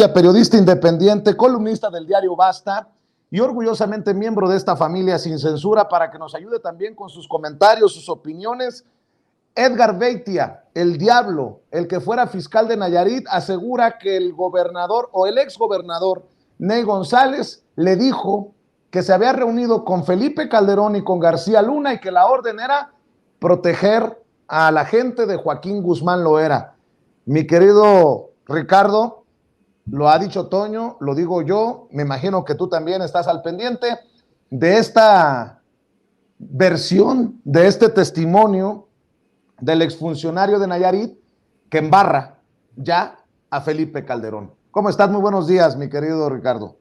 Periodista independiente, columnista del diario Basta y orgullosamente miembro de esta familia sin censura para que nos ayude también con sus comentarios, sus opiniones. Edgar Beitia, el diablo, el que fuera fiscal de Nayarit, asegura que el gobernador o el exgobernador Ney González le dijo que se había reunido con Felipe Calderón y con García Luna y que la orden era proteger a la gente de Joaquín Guzmán Loera. Mi querido Ricardo, lo ha dicho Toño, lo digo yo, me imagino que tú también estás al pendiente de esta versión, de este testimonio del exfuncionario de Nayarit que embarra ya a Felipe Calderón. ¿Cómo estás? Muy buenos días, mi querido Ricardo.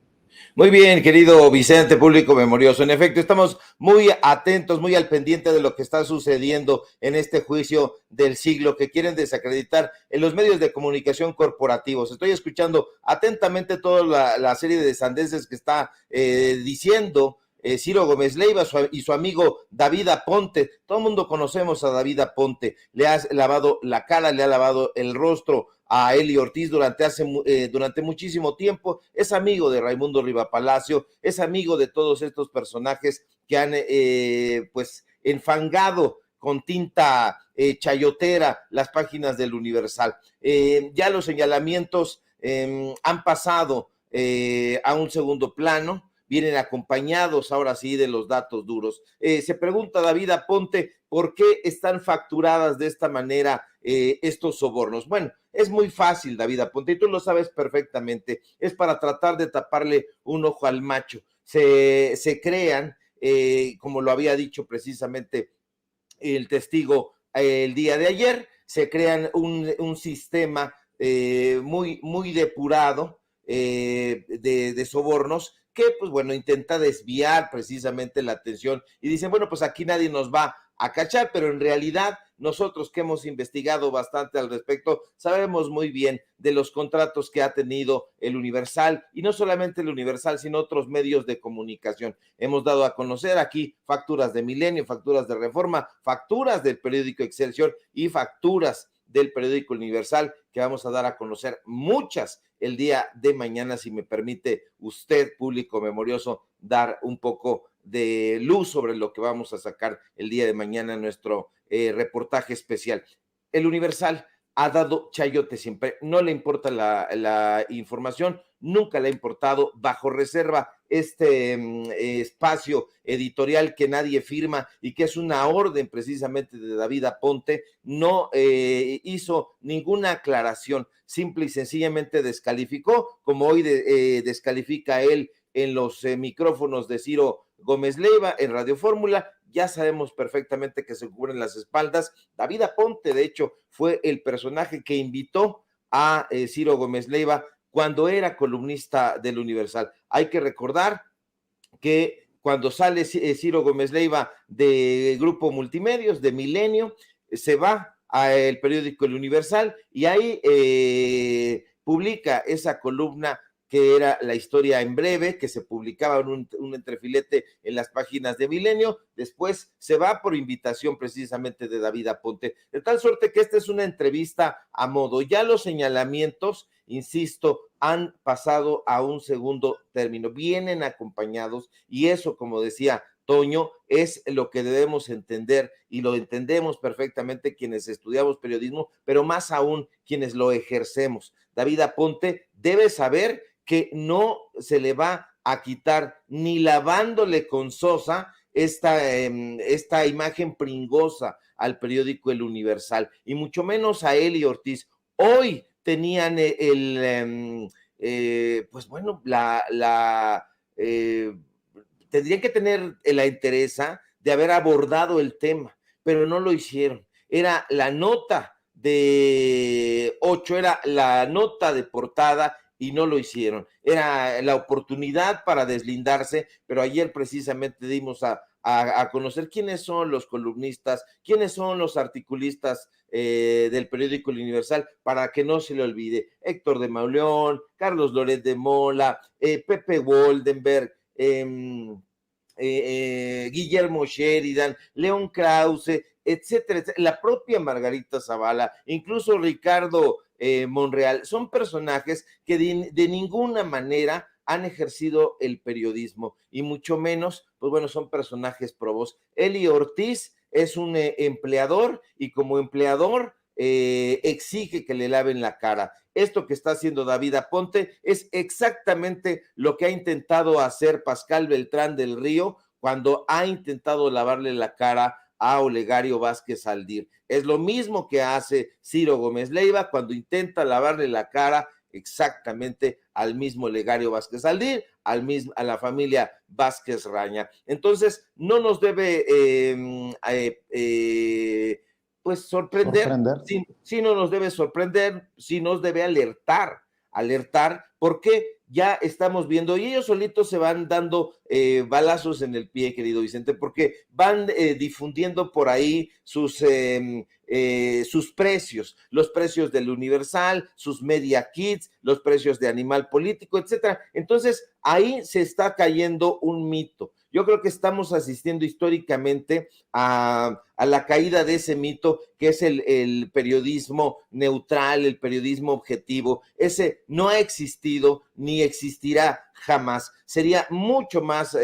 Muy bien, querido Vicente, público memorioso. En efecto, estamos muy atentos, muy al pendiente de lo que está sucediendo en este juicio del siglo que quieren desacreditar en los medios de comunicación corporativos. Estoy escuchando atentamente toda la serie de sandeces que está diciendo Ciro Gómez Leiva y su amigo David Aponte. Todo el mundo conocemos a David Aponte. Le ha lavado la cara, le ha lavado el rostro a Eli Ortiz durante muchísimo tiempo. Es amigo de Raimundo Riva Palacio, es amigo de todos estos personajes que han pues enfangado con tinta chayotera las páginas del Universal. Ya los señalamientos han pasado a un segundo plano, vienen acompañados ahora sí de los datos duros. Se pregunta David Aponte, ¿por qué están facturadas de esta manera estos sobornos? Bueno, es muy fácil, David Aponte, y tú lo sabes perfectamente, es para tratar de taparle un ojo al macho. Se crean, como lo había dicho precisamente el testigo el día de ayer, se crean un sistema muy depurado de sobornos que, pues bueno, intenta desviar precisamente la atención y dicen, bueno, pues aquí nadie nos va a cachar, pero en realidad nosotros que hemos investigado bastante al respecto, sabemos muy bien de los contratos que ha tenido el Universal, y no solamente el Universal, sino otros medios de comunicación. Hemos dado a conocer aquí facturas de Milenio, facturas de Reforma, facturas del periódico Excelsior y facturas del periódico Universal, que vamos a dar a conocer muchas el día de mañana, si me permite usted, público memorioso, dar un poco de luz sobre lo que vamos a sacar el día de mañana en nuestro reportaje especial. El Universal ha dado chayote siempre, no le importa la información, nunca le ha importado, bajo reserva este espacio editorial que nadie firma y que es una orden precisamente de David Aponte, no hizo ninguna aclaración, simple y sencillamente descalificó, como hoy descalifica él en los micrófonos de Ciro Gómez Leiva en Radio Fórmula. Ya sabemos perfectamente que se cubren las espaldas. David Aponte, de hecho, fue el personaje que invitó a Ciro Gómez Leiva cuando era columnista del Universal. Hay que recordar que cuando sale Ciro Gómez Leiva de Grupo Multimedios, de Milenio, se va al periódico El Universal y ahí publica esa columna que era La Historia en Breve, que se publicaba en un entrefilete en las páginas de Milenio. Después se va por invitación precisamente de David Aponte, de tal suerte que esta es una entrevista a modo. Ya los señalamientos, insisto, han pasado a un segundo término, vienen acompañados, y eso, como decía Toño, es lo que debemos entender, y lo entendemos perfectamente quienes estudiamos periodismo, pero más aún quienes lo ejercemos. David Aponte debe saber que no se le va a quitar ni lavándole con sosa esta imagen pringosa al periódico El Universal, y mucho menos a Eli Ortiz. Hoy tenían pues bueno, tendrían que tener la entereza de haber abordado el tema, pero no lo hicieron. Era la nota de 8, era la nota de portada, y no lo hicieron. Era la oportunidad para deslindarse, pero ayer precisamente dimos a conocer quiénes son los columnistas, quiénes son los articulistas del periódico El Universal, para que no se le olvide. Héctor de Mauleón, Carlos Loret de Mola, Pepe Woldenberg, Guillermo Sheridan, León Krause, etcétera, etcétera. La propia Margarita Zavala, incluso Ricardo Monreal, son personajes que de ninguna manera han ejercido el periodismo y mucho menos, pues bueno, son personajes probos. Eli Ortiz es un empleador y como empleador exige que le laven la cara. Esto que está haciendo David Aponte es exactamente lo que ha intentado hacer Pascal Beltrán del Río cuando ha intentado lavarle la cara a Olegario Vázquez Aldir. Es lo mismo que hace Ciro Gómez Leiva cuando intenta lavarle la cara exactamente al mismo Olegario Vázquez Aldir, a la familia Vázquez Raña. Entonces, no nos debe pues sorprender. Sí no nos debe sorprender, sí nos debe alertar, porque ya estamos viendo, y ellos solitos se van dando balazos en el pie, querido Vicente, porque van difundiendo por ahí sus precios, los precios del Universal, sus media kits, los precios de Animal Político, etcétera. Entonces, ahí se está cayendo un mito. Yo creo que estamos asistiendo históricamente a la caída de ese mito que es el periodismo neutral, el periodismo objetivo. Ese no ha existido ni existirá jamás. Sería mucho más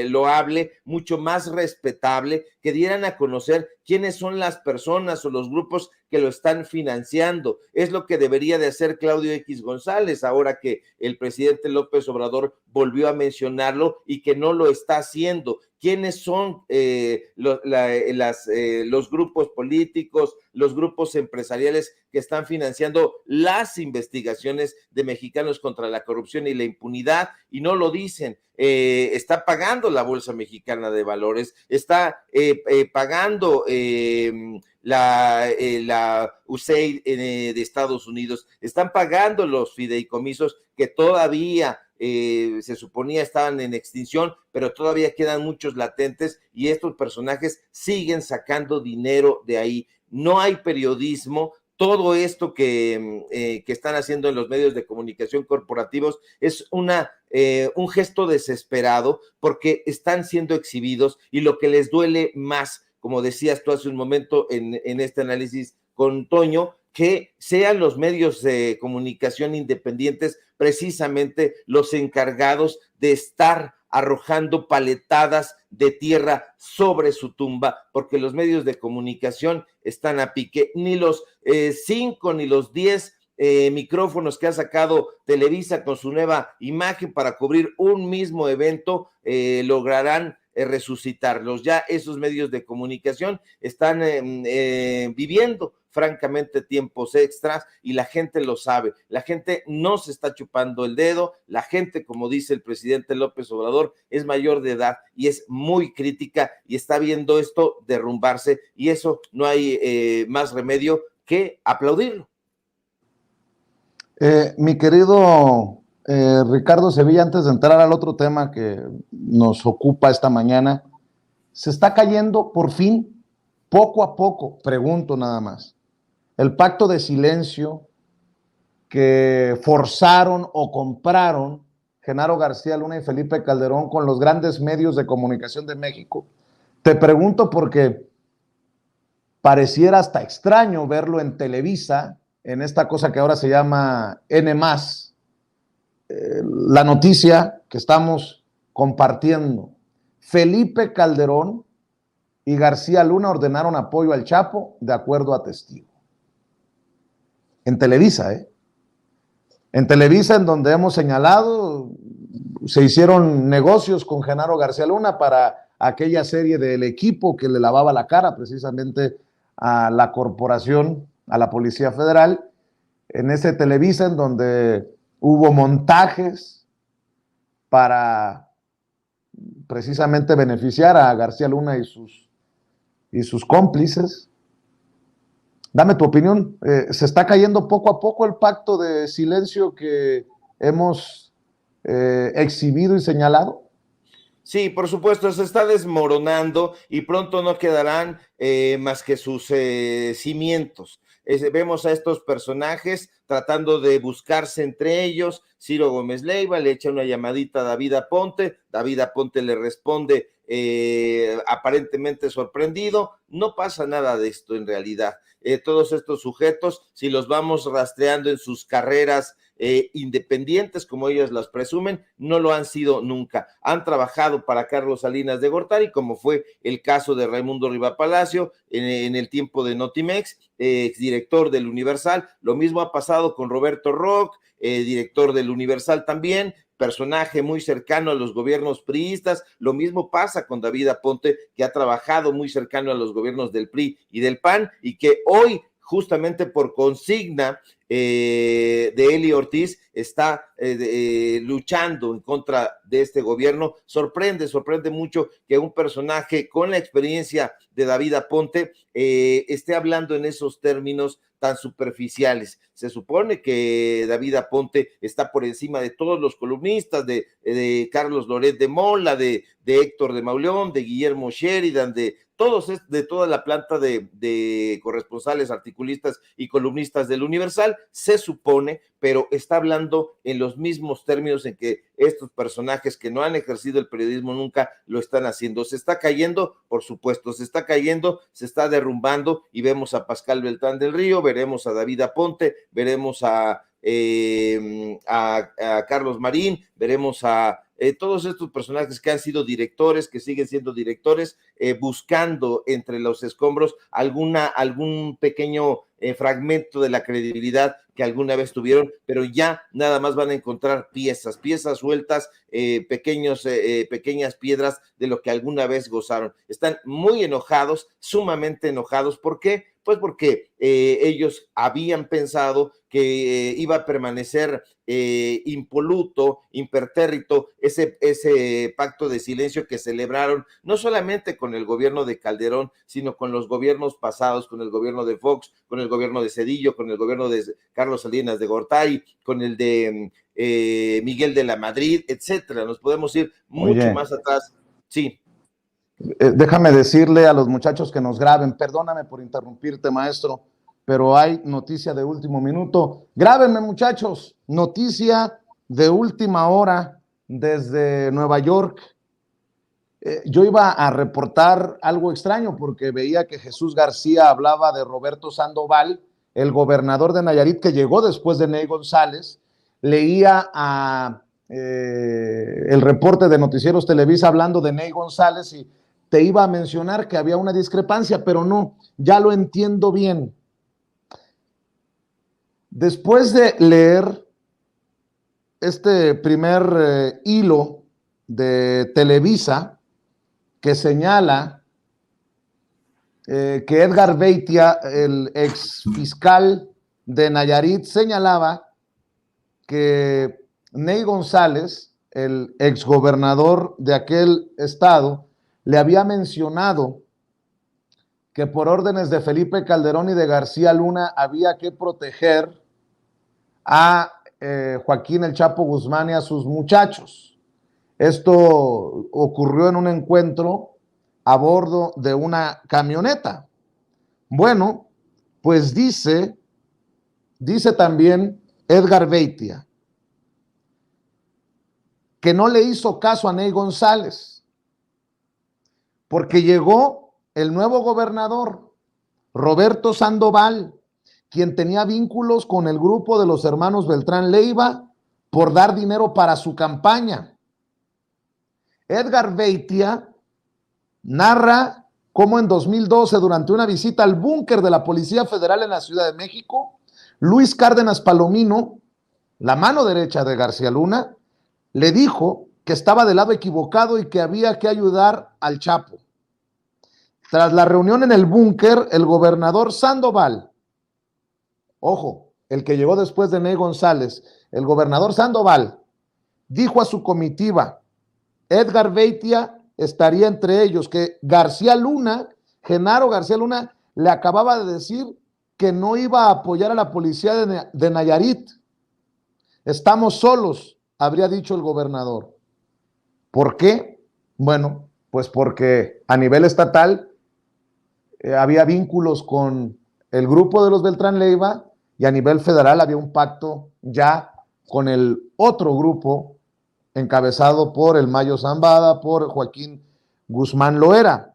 loable, mucho más respetable que dieran a conocer quiénes son las personas o los grupos que lo están financiando. Es lo que debería de hacer Claudio X González, ahora que el presidente López Obrador volvió a mencionarlo y que no lo está haciendo. ¿Quiénes son los grupos políticos, los grupos empresariales que están financiando las investigaciones de Mexicanos contra la corrupción y la impunidad? Y no lo dicen. Está pagando la Bolsa Mexicana de Valores, está pagando la USAID de Estados Unidos, están pagando los fideicomisos que todavía se suponía estaban en extinción, pero todavía quedan muchos latentes y estos personajes siguen sacando dinero de ahí. No hay periodismo. Todo esto que están haciendo en los medios de comunicación corporativos es un gesto desesperado porque están siendo exhibidos y lo que les duele más, como decías tú hace un momento en este análisis con Toño, que sean los medios de comunicación independientes precisamente los encargados de estar arrojando paletadas de tierra sobre su tumba, porque los medios de comunicación están a pique. Ni los 5 ni los 10 micrófonos que ha sacado Televisa con su nueva imagen para cubrir un mismo evento lograrán resucitarlos. Ya esos medios de comunicación están viviendo francamente tiempos extras y la gente lo sabe. La gente no se está chupando el dedo. La gente, como dice el presidente López Obrador, es mayor de edad y es muy crítica y está viendo esto derrumbarse, y eso no hay más remedio que aplaudirlo. Mi querido Ricardo Sevilla, antes de entrar al otro tema que nos ocupa esta mañana, ¿se está cayendo por fin, poco a poco, pregunto nada más, el pacto de silencio que forzaron o compraron Genaro García Luna y Felipe Calderón con los grandes medios de comunicación de México? Te pregunto porque pareciera hasta extraño verlo en Televisa, en esta cosa que ahora se llama N+, la noticia que estamos compartiendo. Felipe Calderón y García Luna ordenaron apoyo al Chapo de acuerdo a testigo. En Televisa, En Televisa, en donde hemos señalado, se hicieron negocios con Genaro García Luna para aquella serie del Equipo que le lavaba la cara precisamente a la corporación, a la Policía Federal. En ese Televisa, en donde hubo montajes para precisamente beneficiar a García Luna y sus cómplices. Dame tu opinión. ¿Se está cayendo poco a poco el pacto de silencio que hemos exhibido y señalado? Sí, por supuesto, se está desmoronando y pronto no quedarán más que sus cimientos. vemos a estos personajes tratando de buscarse entre ellos. Ciro Gómez Leiva le echa una llamadita a David Aponte le responde aparentemente sorprendido. No pasa nada de esto en realidad. Todos estos sujetos, si los vamos rastreando en sus carreras independientes, como ellos las presumen, no lo han sido nunca. Han trabajado para Carlos Salinas de Gortari, como fue el caso de Raimundo Riva Palacio en el tiempo de Notimex, exdirector del Universal. Lo mismo ha pasado con Roberto Roch, director del Universal también, personaje muy cercano a los gobiernos priistas. Lo mismo pasa con David Aponte, que ha trabajado muy cercano a los gobiernos del PRI y del PAN, y que hoy, justamente por consigna de Eli Ortiz, está luchando en contra de este gobierno. Sorprende mucho que un personaje con la experiencia de David Aponte esté hablando en esos términos tan superficiales. Se supone que David Aponte está por encima de todos los columnistas, de Carlos Loret de Mola, de Héctor de Mauleón, de Guillermo Sheridan, de toda la planta de corresponsales, articulistas y columnistas del Universal, se supone, pero está hablando en los mismos términos en que estos personajes que no han ejercido el periodismo nunca lo están haciendo. Se está cayendo, por supuesto, se está cayendo, se está derrumbando, y vemos a Pascal Beltrán del Río, veremos a David Aponte, veremos a Carlos Marín, veremos a todos estos personajes que han sido directores, que siguen siendo directores, buscando entre los escombros algún pequeño fragmento de la credibilidad que alguna vez tuvieron, pero ya nada más van a encontrar piezas sueltas, pequeñas piedras de lo que alguna vez gozaron. Están muy enojados, sumamente enojados. ¿Por qué? Pues porque ellos habían pensado que iba a permanecer impoluto, impertérrito, ese pacto de silencio que celebraron no solamente con el gobierno de Calderón, sino con los gobiernos pasados, con el gobierno de Fox, con el gobierno de Zedillo, con el gobierno de Carlos Salinas de Gortari, con el de Miguel de la Madrid, etcétera. Nos podemos ir mucho más atrás. Sí. Déjame decirle a los muchachos que nos graben, perdóname por interrumpirte, maestro, pero hay noticia de último minuto. Grábenme, muchachos, noticia de última hora desde Nueva York. Yo iba a reportar algo extraño porque veía que Jesús García hablaba de Roberto Sandoval, el gobernador de Nayarit, que llegó después de Ney González. Leía el reporte de Noticieros Televisa hablando de Ney González y te iba a mencionar que había una discrepancia, pero no, ya lo entiendo bien. Después de leer este primer hilo de Televisa que señala que Edgar Beitia, el ex fiscal de Nayarit, señalaba que Ney González, el ex gobernador de aquel estado, le había mencionado que por órdenes de Felipe Calderón y de García Luna había que proteger a Joaquín El Chapo Guzmán y a sus muchachos. Esto ocurrió en un encuentro a bordo de una camioneta. Bueno, pues dice también Edgar Beitia que no le hizo caso a Ney González, porque llegó el nuevo gobernador, Roberto Sandoval, quien tenía vínculos con el grupo de los hermanos Beltrán Leiva por dar dinero para su campaña. Edgar Beitia narra cómo en 2012, durante una visita al búnker de la Policía Federal en la Ciudad de México, Luis Cárdenas Palomino, la mano derecha de García Luna, le dijo que estaba del lado equivocado y que había que ayudar al Chapo. Tras la reunión en el búnker, el gobernador Sandoval, ojo, el que llegó después de Ney González, el gobernador Sandoval, dijo a su comitiva, Edgar Beitia estaría entre ellos, que García Luna, Genaro García Luna, le acababa de decir que no iba a apoyar a la policía de Nayarit. Estamos solos, habría dicho el gobernador. ¿Por qué? Bueno, pues porque a nivel estatal había vínculos con el grupo de los Beltrán Leiva, y a nivel federal había un pacto ya con el otro grupo encabezado por el Mayo Zambada, por Joaquín Guzmán Loera.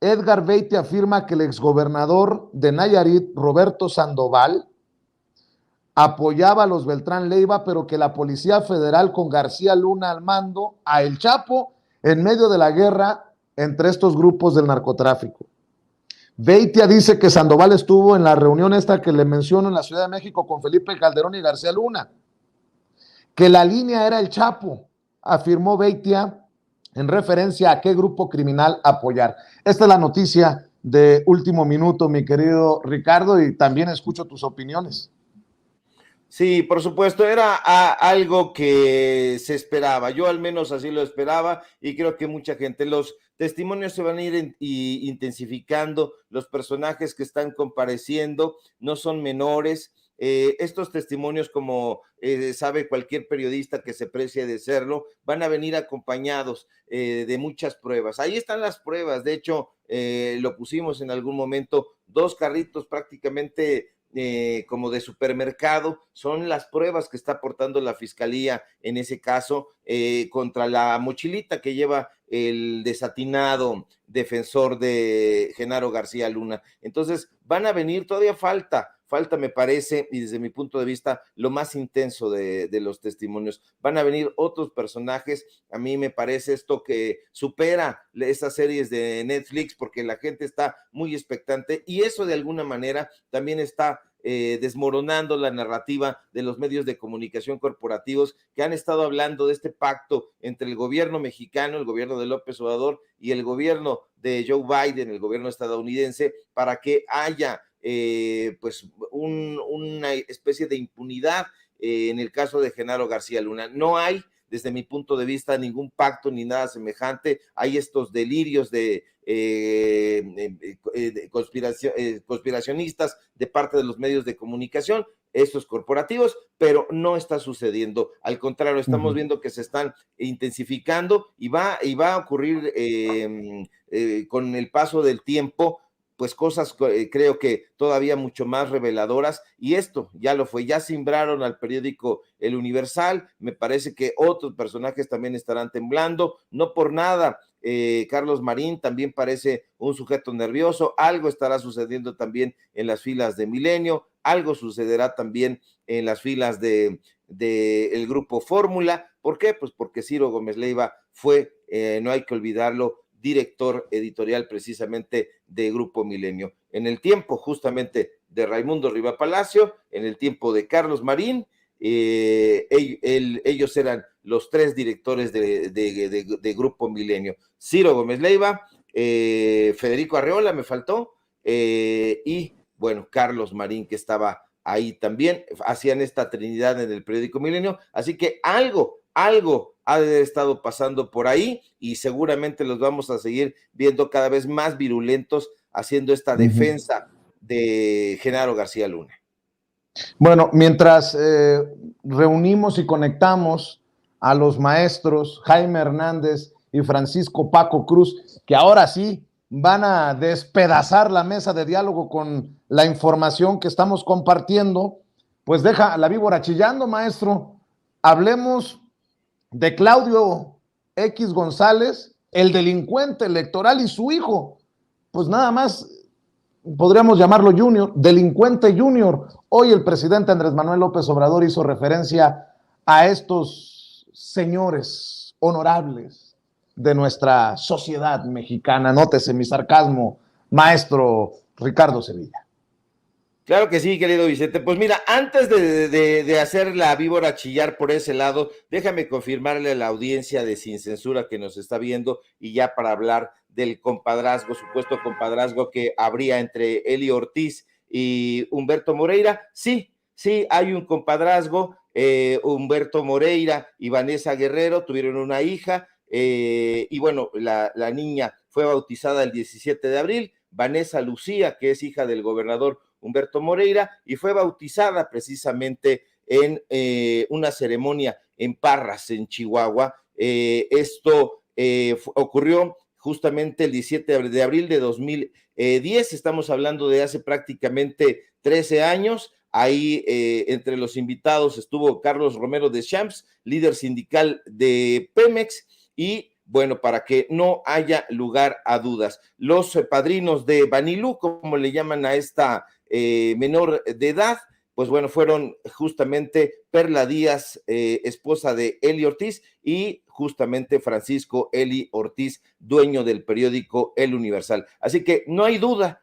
Edgar Beitia afirma que el exgobernador de Nayarit, Roberto Sandoval, apoyaba a los Beltrán Leiva, pero que la Policía Federal con García Luna al mando, a El Chapo, en medio de la guerra entre estos grupos del narcotráfico. Beitia dice que Sandoval estuvo en la reunión esta que le menciono en la Ciudad de México con Felipe Calderón y García Luna, que la línea era El Chapo, afirmó Beitia en referencia a qué grupo criminal apoyar. Esta es la noticia de último minuto, mi querido Ricardo, y también escucho tus opiniones. Sí, por supuesto, era algo que se esperaba, yo al menos así lo esperaba y creo que mucha gente, los testimonios se van a ir intensificando, los personajes que están compareciendo no son menores, estos testimonios, como sabe cualquier periodista que se precie de serlo, van a venir acompañados de muchas pruebas. Ahí están las pruebas, de hecho, lo pusimos en algún momento, 2 carritos prácticamente como de supermercado, son las pruebas que está aportando la fiscalía en ese caso contra la mochilita que lleva el desatinado defensor de Genaro García Luna. Entonces van a venir, todavía falta me parece, y desde mi punto de vista, lo más intenso de los testimonios. Van a venir otros personajes, a mí me parece esto que supera esas series de Netflix, porque la gente está muy expectante, y eso de alguna manera también está desmoronando la narrativa de los medios de comunicación corporativos que han estado hablando de este pacto entre el gobierno mexicano, el gobierno de López Obrador, y el gobierno de Joe Biden, el gobierno estadounidense, para que haya pues una especie de impunidad en el caso de Genaro García Luna. No hay, desde mi punto de vista, ningún pacto ni nada semejante. Hay estos delirios de conspiracionistas de parte de los medios de comunicación, estos corporativos, pero no está sucediendo. Al contrario, estamos viendo que se están intensificando y va a ocurrir con el paso del tiempo, pues cosas creo que todavía mucho más reveladoras, y esto ya lo fue, ya simbraron al periódico El Universal, me parece que otros personajes también estarán temblando, no por nada, Carlos Marín también parece un sujeto nervioso, algo estará sucediendo también en las filas de Milenio, algo sucederá también en las filas de el grupo Fórmula. ¿Por qué? Pues porque Ciro Gómez Leiva fue, no hay que olvidarlo, director editorial precisamente de Grupo Milenio. En el tiempo justamente de Raimundo Riva Palacio, en el tiempo de Carlos Marín, ellos eran los 3 directores de Grupo Milenio. Ciro Gómez Leiva, Federico Arreola, me faltó, y bueno, Carlos Marín, que estaba ahí también, hacían esta trinidad en el periódico Milenio, así que algo ha de haber estado pasando por ahí, y seguramente los vamos a seguir viendo cada vez más virulentos haciendo esta defensa de Genaro García Luna. Bueno, mientras reunimos y conectamos a los maestros Jaime Hernández y Francisco Paco Cruz, que ahora sí van a despedazar la mesa de diálogo con la información que estamos compartiendo, pues deja a la víbora chillando, maestro. Hablemos de Claudio X González, el delincuente electoral, y su hijo, pues nada más podríamos llamarlo Junior, delincuente Junior. Hoy el presidente Andrés Manuel López Obrador hizo referencia a estos señores honorables de nuestra sociedad mexicana. Nótese mi sarcasmo, maestro Ricardo Sevilla. Claro que sí, querido Vicente. Pues mira, antes de hacer la víbora chillar por ese lado, déjame confirmarle a la audiencia de Sin Censura que nos está viendo, y ya para hablar del compadrazgo, supuesto compadrazgo que habría entre Eli Ortiz y Humberto Moreira. Sí, hay un compadrazgo. Humberto Moreira y Vanessa Guerrero tuvieron una hija, y bueno, la niña fue bautizada el 17 de abril, Vanessa Lucía, que es hija del gobernador Humberto Moreira, y fue bautizada precisamente en una ceremonia en Parras, en Chihuahua. Esto ocurrió justamente el 17 de abril de 2010, estamos hablando de hace prácticamente 13 años. Ahí entre los invitados estuvo Carlos Romero de Champs, líder sindical de Pemex, y bueno, para que no haya lugar a dudas, los padrinos de Banilú, como le llaman a esta menor de edad, pues bueno, fueron justamente Perla Díaz, esposa de Eli Ortiz, y justamente Francisco Eli Ortiz, dueño del periódico El Universal. Así que no hay duda,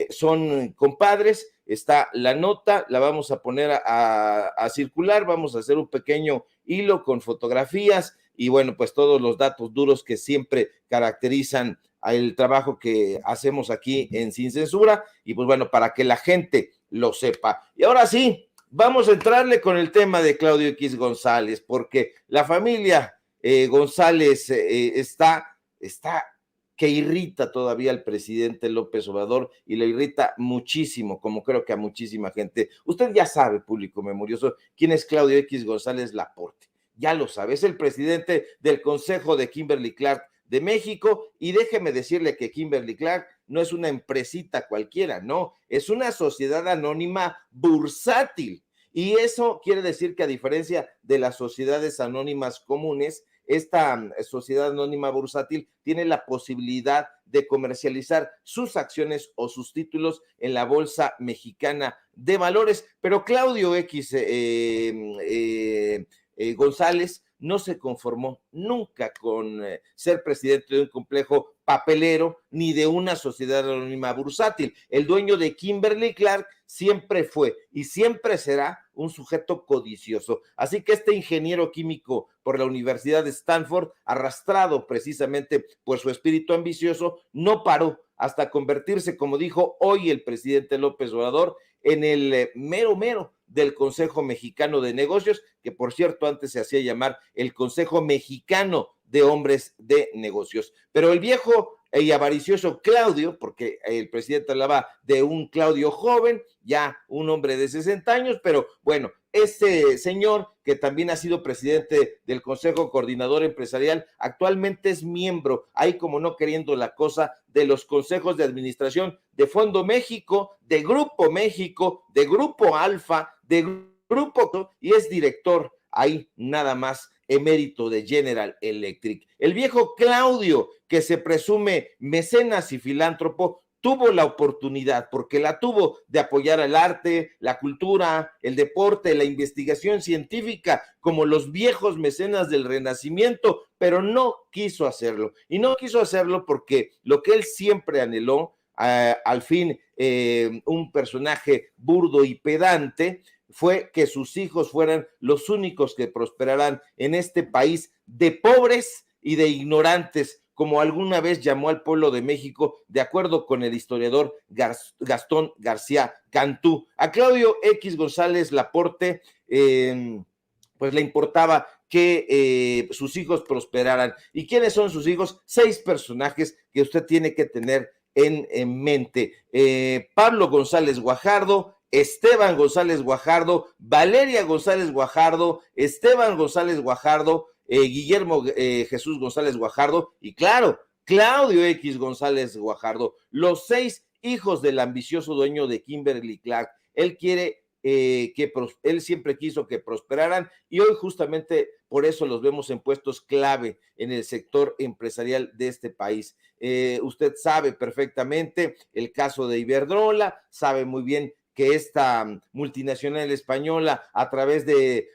son compadres. Está la nota, la vamos a poner a circular, vamos a hacer un pequeño hilo con fotografías y bueno, pues todos los datos duros que siempre caracterizan el trabajo que hacemos aquí en Sin Censura, y pues bueno, para que la gente lo sepa. Y ahora sí, vamos a entrarle con el tema de Claudio X González, porque la familia González está que irrita todavía al presidente López Obrador, y le irrita muchísimo, como creo que a muchísima gente. Usted ya sabe, público memorioso, quién es Claudio X González Laporte. Ya lo sabe, es el presidente del Consejo de Kimberly-Clark de México, y déjeme decirle que Kimberly-Clark no es una empresita cualquiera, no, es una sociedad anónima bursátil, y eso quiere decir que a diferencia de las sociedades anónimas comunes, esta sociedad anónima bursátil tiene la posibilidad de comercializar sus acciones o sus títulos en la Bolsa Mexicana de Valores, pero Claudio X González no se conformó nunca con ser presidente de un complejo papelero ni de una sociedad anónima bursátil. El dueño de Kimberly-Clark siempre fue y siempre será un sujeto codicioso. Así que este ingeniero químico por la Universidad de Stanford, arrastrado precisamente por su espíritu ambicioso, no paró hasta convertirse, como dijo hoy el presidente López Obrador, en el mero del Consejo Mexicano de Negocios, que por cierto antes se hacía llamar el Consejo Mexicano de Hombres de Negocios. Pero el viejo y avaricioso Claudio, porque el presidente hablaba de un Claudio joven, ya un hombre de 60 años, pero bueno, este señor que también ha sido presidente del Consejo Coordinador Empresarial, actualmente es miembro, ahí como no queriendo la cosa, de los consejos de administración de Fondo México, de Grupo Alfa, de Grupo, y es director ahí nada más emérito de General Electric. El viejo Claudio, que se presume mecenas y filántropo, tuvo la oportunidad, porque la tuvo, de apoyar el arte, la cultura, el deporte, la investigación científica, como los viejos mecenas del Renacimiento, pero no quiso hacerlo. Y no quiso hacerlo porque lo que él siempre anheló, al fin un personaje burdo y pedante, fue que sus hijos fueran los únicos que prosperaran en este país de pobres y de ignorantes, como alguna vez llamó al pueblo de México, de acuerdo con el historiador Gastón García Cantú. A Claudio X González Laporte, pues le importaba que sus hijos prosperaran. ¿Y quiénes son sus hijos? 6 personajes que usted tiene que tener en mente. Pablo González Guajardo, Esteban González Guajardo, Valeria González Guajardo, Esteban González Guajardo, Guillermo Jesús González Guajardo y claro, Claudio X González Guajardo, los 6 hijos del ambicioso dueño de Kimberly-Clark. Él quiere él siempre quiso que prosperaran, y hoy justamente por eso los vemos en puestos clave en el sector empresarial de este país. Usted sabe perfectamente el caso de Iberdrola, sabe muy bien que esta multinacional española, a través de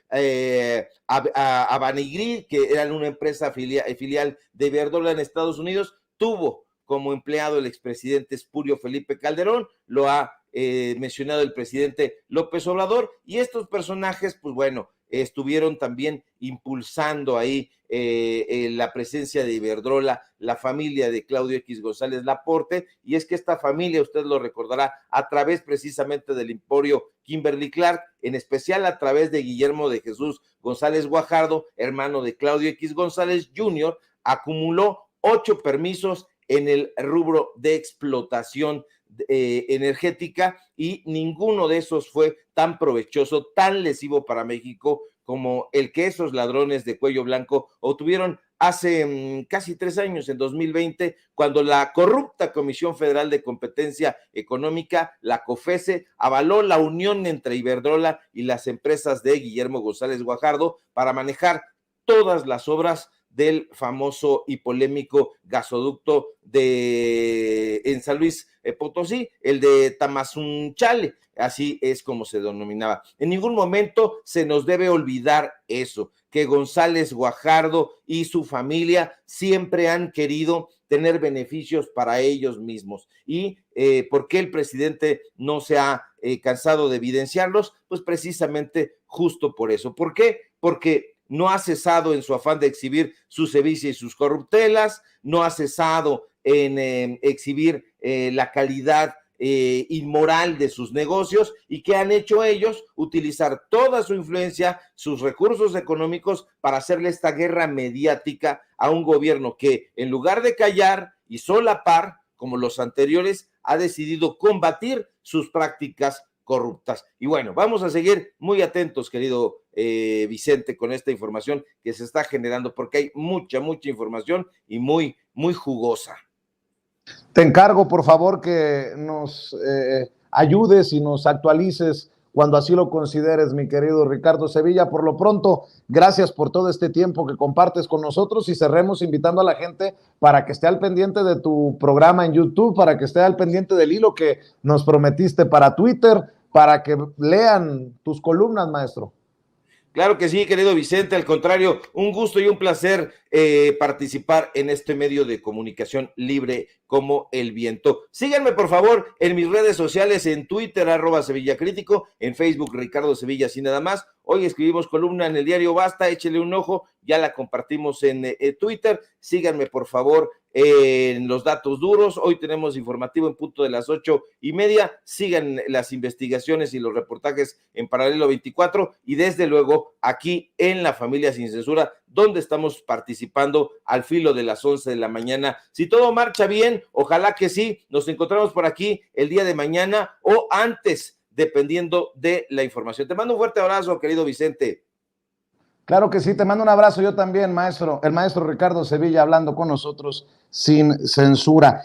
Abanigrid, que era una empresa filial de Iberdrola en Estados Unidos, tuvo como empleado el expresidente espurio Felipe Calderón, lo ha mencionado el presidente López Obrador, y estos personajes, pues bueno, estuvieron también impulsando ahí la presencia de Iberdrola, la familia de Claudio X González Laporte, y es que esta familia, usted lo recordará, a través precisamente del emporio Kimberly-Clark, en especial a través de Guillermo de Jesús González Guajardo, hermano de Claudio X González Jr., acumuló 8 permisos en el rubro de explotación energética, y ninguno de esos fue tan provechoso, tan lesivo para México como el que esos ladrones de cuello blanco obtuvieron hace casi 3 años, en 2020, cuando la corrupta Comisión Federal de Competencia Económica, la COFESE, avaló la unión entre Iberdrola y las empresas de Guillermo González Guajardo para manejar todas las obras del famoso y polémico gasoducto en San Luis Potosí, el de Tamazunchale, así es como se denominaba. En ningún momento se nos debe olvidar eso, que González Guajardo y su familia siempre han querido tener beneficios para ellos mismos. ¿Y por qué el presidente no se ha cansado de evidenciarlos? Pues precisamente justo por eso. ¿Por qué? Porque no ha cesado en su afán de exhibir su sevicia y sus corruptelas, no ha cesado en exhibir la calidad inmoral de sus negocios. ¿Y qué han hecho ellos? Utilizar toda su influencia, sus recursos económicos para hacerle esta guerra mediática a un gobierno que, en lugar de callar y solapar, como los anteriores, ha decidido combatir sus prácticas corruptas. Y bueno, vamos a seguir muy atentos, querido Vicente, con esta información que se está generando, porque hay mucha información y muy jugosa. Te encargo, por favor, que nos ayudes y nos actualices cuando así lo consideres, mi querido Ricardo Sevilla. Por lo pronto, gracias por todo este tiempo que compartes con nosotros, y cerremos invitando a la gente para que esté al pendiente de tu programa en YouTube, para que esté al pendiente del hilo que nos prometiste para Twitter, para que lean tus columnas, maestro. Claro que sí, querido Vicente, al contrario, un gusto y un placer participar en este medio de comunicación libre como el viento. Síganme, por favor, en mis redes sociales, en Twitter, @SevillaCrítico, en Facebook, Ricardo Sevilla, así nada más. Hoy escribimos columna en el diario Basta, échele un ojo, ya la compartimos en Twitter. Síganme, por favor, en los datos duros. Hoy tenemos informativo en punto de las 8:30. Sigan las investigaciones y los reportajes en Paralelo 24, y desde luego aquí en La Familia Sin Censura, donde estamos participando al filo de las 11 de la mañana. Si todo marcha bien, ojalá que sí, nos encontramos por aquí el día de mañana o antes, dependiendo de la información. Te mando un fuerte abrazo, querido Vicente. Claro que sí, te mando un abrazo yo también, maestro. El maestro Ricardo Sevilla hablando con nosotros sin censura.